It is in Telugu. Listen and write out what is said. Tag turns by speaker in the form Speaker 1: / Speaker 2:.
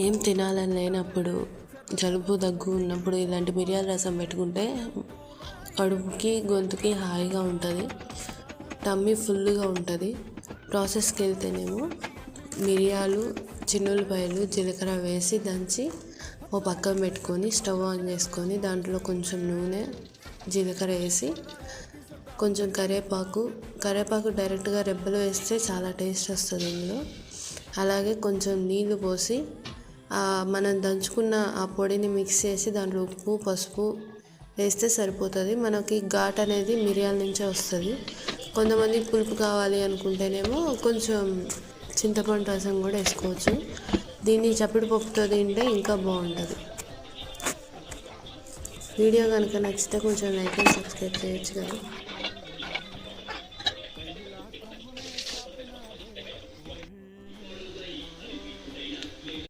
Speaker 1: ఏం తినాలని లేనప్పుడు, జలుబు దగ్గు ఉన్నప్పుడు ఇలాంటి మిరియాల రసం పెట్టుకుంటే కడుపుకి గొంతుకి హాయిగా ఉంటుంది, టమ్మీ ఫుల్గా ఉంటుంది. ప్రాసెస్కి వెళ్తేనేమో మిరియాలు, చిన్నులపాయలు, జీలకర్ర వేసి దంచి ఓ పక్కన పెట్టుకొని స్టవ్ ఆన్ చేసుకొని దాంట్లో కొంచెం నూనె, జీలకర్ర వేసి కొంచెం కరివేపాకు డైరెక్ట్గా రెబ్బలు వేస్తే చాలా టేస్ట్ వస్తుంది ఇందులో. అలాగే కొంచెం నీళ్లు పోసి మనం దంచుకున్న ఆ పొడిని మిక్స్ చేసి దాంట్లో ఉప్పు, పసుపు వేస్తే సరిపోతుంది. మనకి ఘాట్ అనేది మిరియాల నుంచే వస్తుంది. కొంతమంది పులుపు కావాలి అనుకుంటేనేమో కొంచెం చింతపండు రసం కూడా వేసుకోవచ్చు. దీన్ని చప్పిడి పప్పుతో తింటే ఇంకా బాగుంటుంది. వీడియో కనుక నచ్చితే కొంచెం లైక్ అండ్ సబ్స్క్రైబ్ చేయొచ్చు కదా.